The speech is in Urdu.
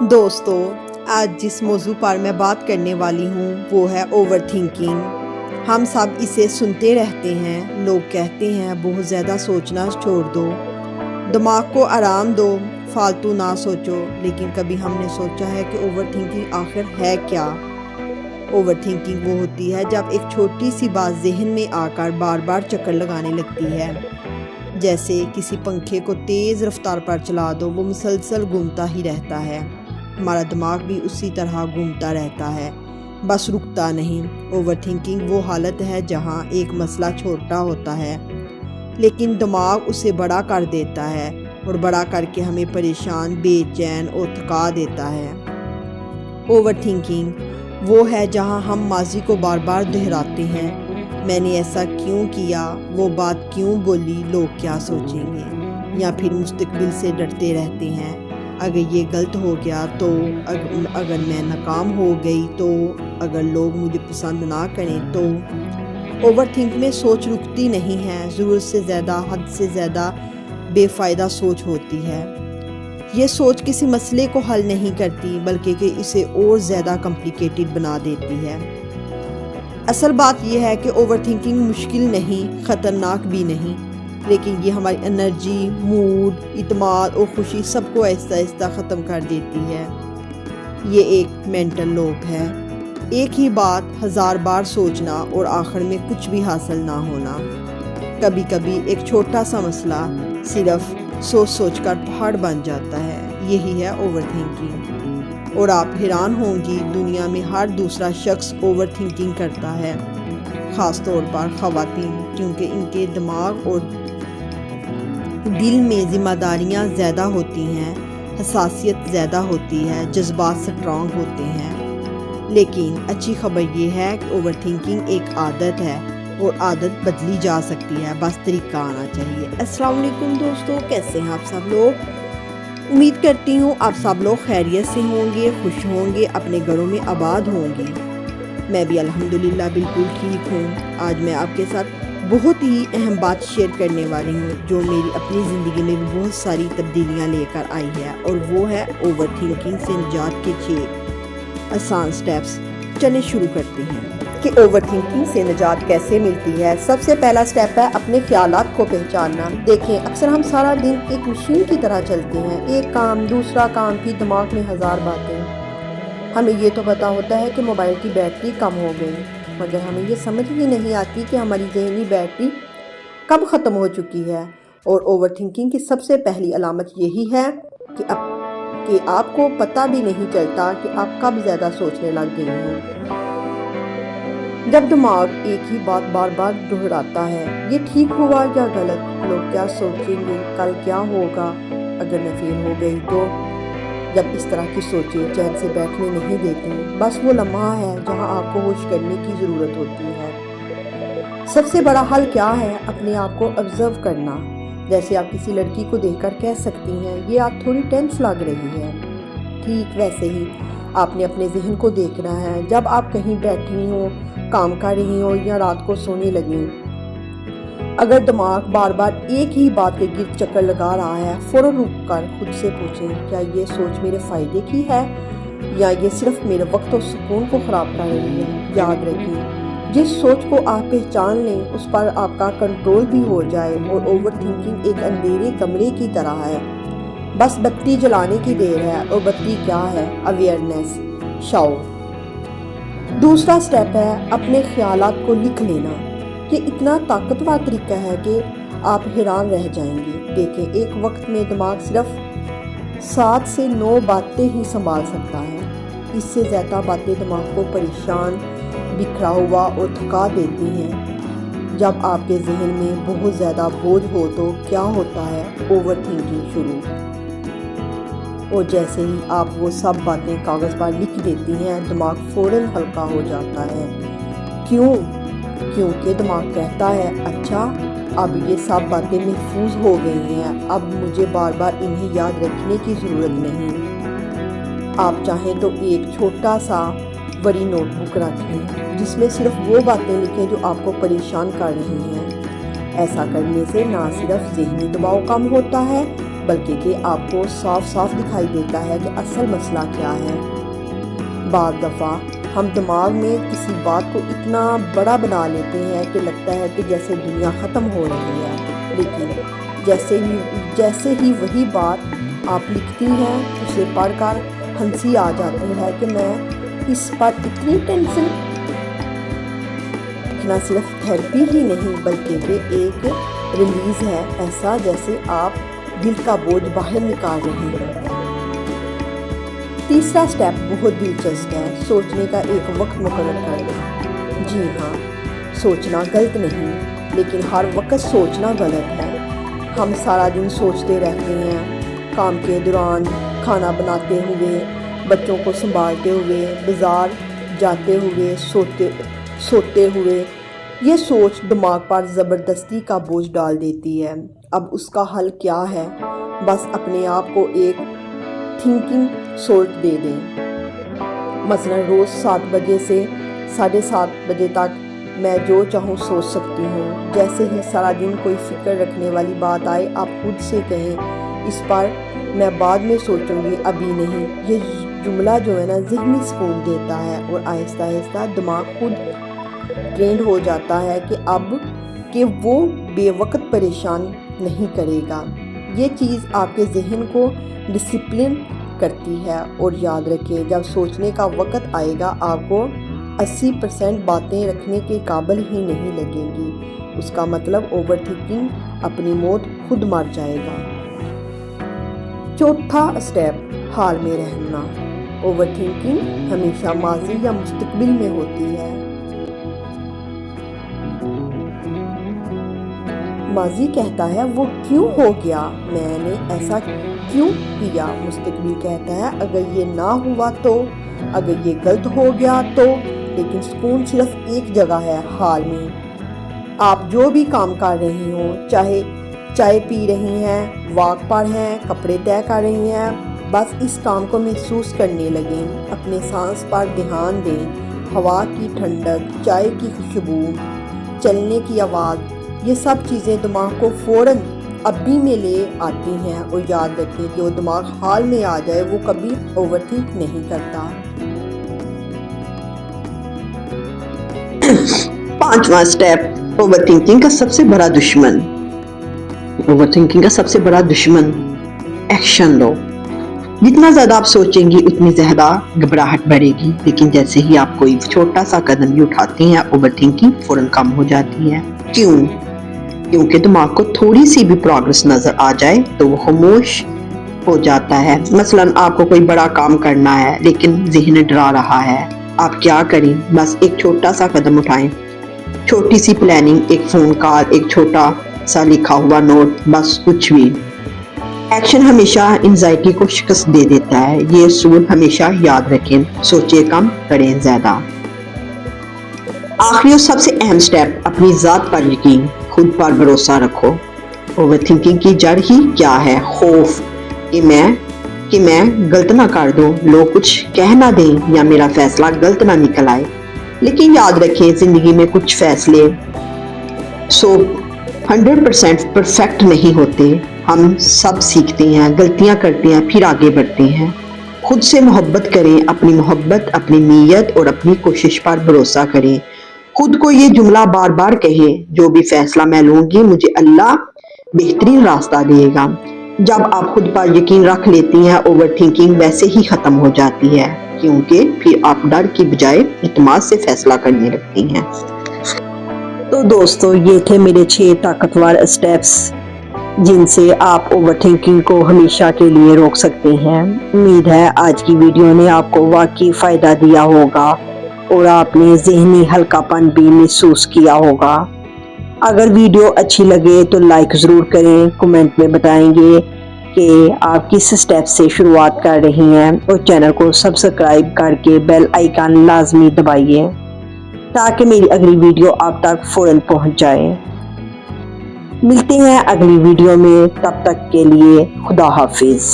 دوستو، آج جس موضوع پر میں بات کرنے والی ہوں وہ ہے اوور تھنکنگ۔ ہم سب اسے سنتے رہتے ہیں۔ لوگ کہتے ہیں بہت زیادہ سوچنا چھوڑ دو، دماغ کو آرام دو، فالتو نہ سوچو۔ لیکن کبھی ہم نے سوچا ہے کہ اوور تھنکنگ آخر ہے کیا؟ اوور تھنکنگ وہ ہوتی ہے جب ایک چھوٹی سی بات ذہن میں آ کر بار بار چکر لگانے لگتی ہے۔ جیسے کسی پنکھے کو تیز رفتار پر چلا دو، وہ مسلسل گھومتا ہی رہتا ہے۔ ہمارا دماغ بھی اسی طرح گھومتا رہتا ہے، بس رکتا نہیں۔ اوور تھنکنگ وہ حالت ہے جہاں ایک مسئلہ چھوٹا ہوتا ہے لیکن دماغ اسے بڑا کر دیتا ہے اور بڑا کر کے ہمیں پریشان، بے چین اور تھکا دیتا ہے۔ اوور تھنکنگ وہ ہے جہاں ہم ماضی کو بار بار دہراتے ہیں۔ میں نے ایسا کیوں کیا، وہ بات کیوں بولی، لوگ کیا سوچیں گے؟ یا پھر مستقبل سے ڈرتے رہتے ہیں، اگر یہ غلط ہو گیا تو، اگر میں ناکام ہو گئی تو، اگر لوگ مجھے پسند نہ کریں تو۔ اوور تھنک میں سوچ رکتی نہیں ہے، ضرورت سے زیادہ، حد سے زیادہ بے فائدہ سوچ ہوتی ہے۔ یہ سوچ کسی مسئلے کو حل نہیں کرتی بلکہ کہ اسے اور زیادہ کمپلیکیٹڈ بنا دیتی ہے۔ اصل بات یہ ہے کہ اوور تھنکنگ مشکل نہیں، خطرناک بھی نہیں، لیکن یہ ہماری انرجی، موڈ، اعتماد اور خوشی سب کو آہستہ آہستہ ختم کر دیتی ہے۔ یہ ایک مینٹل لوپ ہے، ایک ہی بات ہزار بار سوچنا اور آخر میں کچھ بھی حاصل نہ ہونا۔ کبھی کبھی ایک چھوٹا سا مسئلہ صرف سوچ سوچ کر پہاڑ بن جاتا ہے۔ یہی ہے اوور تھنکنگ۔ اور آپ حیران ہوں گی، دنیا میں ہر دوسرا شخص اوور تھنکنگ کرتا ہے، خاص طور پر خواتین، کیونکہ ان کے دماغ اور دل میں ذمہ داریاں زیادہ ہوتی ہیں، حساسیت زیادہ ہوتی ہے، جذبات سٹرانگ ہوتے ہیں۔ لیکن اچھی خبر یہ ہے کہ اوور تھنکنگ ایک عادت ہے اور عادت بدلی جا سکتی ہے، بس طریقہ آنا چاہیے۔ السلام علیکم دوستو، کیسے ہیں آپ سب لوگ؟ امید کرتی ہوں آپ سب لوگ خیریت سے ہوں گے، خوش ہوں گے، اپنے گھروں میں آباد ہوں گے۔ میں بھی الحمدللہ بالکل ٹھیک ہوں۔ آج میں آپ کے ساتھ بہت ہی اہم بات شیئر کرنے والی ہوں جو میری اپنی زندگی میں بھی بہت ساری تبدیلیاں لے کر آئی ہے، اور وہ ہے اوور تھنکنگ سے نجات کے 6 آسان سٹیپس۔ چلیں شروع کرتے ہیں کہ اوور تھنکنگ سے نجات کیسے ملتی ہے۔ سب سے پہلا سٹیپ ہے اپنے خیالات کو پہچاننا۔ دیکھیں، اکثر ہم سارا دن ایک مشین کی طرح چلتے ہیں، ایک کام دوسرا کام، پھر دماغ میں ہزار باتیں۔ ہمیں یہ تو پتا ہوتا ہے کہ موبائل کی بیٹری کم ہو گئی، مگر ہمیں یہ سمجھ ہی نہیں آتی کہ ہماری ذہنی بیٹری کب ختم ہو چکی ہے۔ اور اوور تھنکنگ کی سب سے پہلی علامت یہی ہے کہ آپ کو پتہ بھی نہیں چلتا کہ آپ کب زیادہ سوچنے لگ گئی ہیں۔ جب دماغ ایک ہی بات بار بار دہراتا ہے، یہ ٹھیک ہوا یا غلط، لوگ کیا سوچیں گے، کل کیا ہوگا، اگر میں فیل ہو گئی تو، جب اس طرح کی سوچیں چین سے بیٹھنے نہیں دیتی، بس وہ لمحہ ہے جہاں آپ کو ہوش کرنے کی ضرورت ہوتی ہے۔ سب سے بڑا حل کیا ہے؟ اپنے آپ کو آبزرو کرنا۔ جیسے آپ کسی لڑکی کو دیکھ کر کہہ سکتی ہیں، یہ آپ تھوڑی ٹینس لگ رہی ہے۔ ٹھیک ویسے ہی آپ نے اپنے ذہن کو دیکھنا ہے۔ جب آپ کہیں بیٹھی ہوں، کام کر رہی ہوں یا رات کو سونے لگیں، اگر دماغ بار بار ایک ہی بات کے گرد چکر لگا رہا ہے، فوراً رک کر خود سے پوچھیں، کیا یہ سوچ میرے فائدے کی ہے یا یہ صرف میرے وقت اور سکون کو خراب کر رہی ہے؟ یاد رکھیں، جس سوچ کو آپ پہچان لیں اس پر آپ کا کنٹرول بھی ہو جائے۔ اور اوور تھنکنگ ایک اندھیرے کمرے کی طرح ہے، بس بتی جلانے کی دیر ہے، اور بتی کیا ہے؟ اویئرنیس، شعور۔ دوسرا سٹیپ ہے اپنے خیالات کو لکھ لینا۔ یہ اتنا طاقتور طریقہ ہے کہ آپ حیران رہ جائیں گے۔ دیکھیں، ایک وقت میں دماغ صرف 7 سے 9 باتیں ہی سنبھال سکتا ہے۔ اس سے زیادہ باتیں دماغ کو پریشان، بکھرا ہوا اور تھکا دیتی ہیں۔ جب آپ کے ذہن میں بہت زیادہ بوجھ ہو تو کیا ہوتا ہے؟ اوور تھنکنگ شروع۔ اور جیسے ہی آپ وہ سب باتیں کاغذ پر لکھ دیتی ہیں، دماغ فوراً ہلکا ہو جاتا ہے۔ کیوں؟ کیونکہ دماغ کہتا ہے، اچھا اب یہ سب باتیں محفوظ ہو گئی ہیں، اب مجھے بار بار انہیں یاد رکھنے کی ضرورت نہیں۔ آپ چاہیں تو ایک چھوٹا سا بڑی نوٹ بک رکھ لیں جس میں صرف وہ باتیں لکھیں جو آپ کو پریشان کر رہی ہیں۔ ایسا کرنے سے نہ صرف ذہنی دباؤ کم ہوتا ہے بلکہ کہ آپ کو صاف صاف دکھائی دیتا ہے کہ اصل مسئلہ کیا ہے۔ بعض دفعہ ہم دماغ میں کسی بات کو اتنا بڑا بنا لیتے ہیں کہ لگتا ہے کہ جیسے دنیا ختم ہو رہی ہے، لیکن جیسے ہی وہی بات آپ لکھتی ہیں اسے پڑھ کر ہنسی آ جاتی ہے کہ میں اس پر اتنی ٹینشن۔ لکھنا صرف تھیراپی ہی نہیں بلکہ کہ ایک ریلیز ہے، ایسا جیسے آپ دل کا بوجھ باہر نکال رہے ہیں۔ تیسرا سٹیپ بہت دلچسپ ہے، سوچنے کا ایک وقت مقرر کر لیں۔ جی ہاں، سوچنا غلط نہیں، لیکن ہر وقت سوچنا غلط ہے۔ ہم سارا دن سوچتے رہتے ہیں، کام کے دوران، کھانا بناتے ہوئے، بچوں کو سنبھالتے ہوئے، بازار جاتے ہوئے، سوتے ہوئے۔ یہ سوچ دماغ پر زبردستی کا بوجھ ڈال دیتی ہے۔ اب اس کا حل کیا ہے؟ بس اپنے آپ کو ایک تھنکنگ سلوٹ دے دیں۔ مثلا روز 7 بجے سے 7:30 بجے تک میں جو چاہوں سوچ سکتی ہوں۔ جیسے ہی سارا دن کوئی فکر رکھنے والی بات آئے، آپ خود سے کہیں اس پر میں بعد میں سوچوں گی، ابھی نہیں۔ یہ جملہ جو ہے نا ذہنی سکون دیتا ہے، اور آہستہ آہستہ دماغ خود ٹرینڈ ہو جاتا ہے کہ وہ بے وقت پریشان نہیں کرے گا۔ یہ چیز آپ کے ذہن کو ڈسپلن کرتی ہے، اور یاد رکھیں جب سوچنے کا وقت آئے گا آپ کو 80% باتیں رکھنے کے قابل ہی نہیں لگیں گی۔ اس کا مطلب اوور تھنکنگ اپنی موت خود مر جائے گا۔ چوتھا سٹیپ، حال میں رہنا۔ اوور تھنکنگ ہمیشہ ماضی یا مستقبل میں ہوتی ہے۔ ماضی کہتا ہے وہ کیوں ہو گیا، میں نے ایسا کیوں کیا۔ مستقبل کہتا ہے اگر یہ نہ ہوا تو، اگر یہ غلط ہو گیا تو۔ لیکن سکون صرف ایک جگہ ہے، حال میں۔ آپ جو بھی کام کر رہی ہوں، چاہے چائے پی رہی ہیں، واک پر ہیں، کپڑے طے کر رہی ہیں، بس اس کام کو محسوس کرنے لگیں۔ اپنے سانس پر دھیان دیں، ہوا کی ٹھنڈک، چائے کی خوشبو، چلنے کی آواز، یہ سب چیزیں دماغ کو فوراً ابھی میں لے آتی ہیں۔ اور یاد رکھیں جو دماغ حال میں آ جائے وہ کبھی اوور تھنک نہیں کرتا۔ 5واں سٹیپ، اوور تھنکنگ کا سب سے بڑا دشمن۔ اوور تھنکنگ کا سب سے بڑا دشمن، ایکشن لو۔ جتنا زیادہ آپ سوچیں گی اتنی زیادہ گھبراہٹ بڑھے گی، لیکن جیسے ہی آپ کوئی چھوٹا سا قدم بھی اٹھاتے ہیں اوور تھنکنگ فوراً کم ہو جاتی ہے۔ کیونکہ دماغ کو تھوڑی سی بھی پروگرس نظر آ جائے تو وہ خاموش ہو جاتا ہے۔ مثلاً آپ کو کوئی بڑا کام کرنا ہے لیکن ذہن ڈرا رہا ہے، آپ کیا کریں؟ بس ایک چھوٹا سا قدم اٹھائیں، چھوٹی سی پلاننگ، ایک فون کال، ایک چھوٹا سا لکھا ہوا نوٹ، بس کچھ بھی۔ ایکشن ہمیشہ انزائٹی کو شکست دے دیتا ہے۔ یہ اصول ہمیشہ یاد رکھیں، سوچیں کم، کریں زیادہ۔ آخری اور سب سے اہم سٹیپ، اپنی ذات پر یقین، خود پر بھروسہ رکھو۔ اوور تھنکنگ کی جڑ ہی کیا ہے؟ خوف کہ میں غلط نہ کر دوں، لوگ کچھ کہہ نہ دیں، یا میرا فیصلہ غلط نہ نکل آئے۔ لیکن یاد رکھیں زندگی میں کچھ فیصلے 100% پرفیکٹ نہیں ہوتے۔ ہم سب سیکھتے ہیں، غلطیاں کرتے ہیں، پھر آگے بڑھتے ہیں۔ خود سے محبت کریں، اپنی محبت، اپنی نیت اور اپنی کوشش پر بھروسہ کریں۔ خود کو یہ جملہ بار بار کہیں، جو بھی فیصلہ میں لوں گی مجھے اللہ بہترین راستہ دے گا۔ جب آپ خود پر یقین رکھ لیتی ہیں اوور تھنکنگ ویسے ہی ختم ہو جاتی ہے، کیونکہ پھر آپ ڈر کی بجائے اعتماد سے فیصلہ کرنے لگتی ہیں۔ تو دوستو یہ تھے میرے 6 طاقتور سٹیپس جن سے آپ اوور تھنکنگ کو ہمیشہ کے لیے روک سکتے ہیں۔ امید ہے آج کی ویڈیو نے آپ کو واقعی فائدہ دیا ہوگا اور آپ نے ذہنی ہلکا پن بھی محسوس کیا ہوگا۔ اگر ویڈیو اچھی لگے تو لائک ضرور کریں، کمنٹ میں بتائیں گے کہ آپ کس سٹیپ سے شروعات کر رہی ہیں، اور چینل کو سبسکرائب کر کے بیل آئیکن لازمی دبائیے تاکہ میری اگلی ویڈیو آپ تک فوراً پہنچ جائے۔ ملتے ہیں اگلی ویڈیو میں، تب تک کے لیے خدا حافظ۔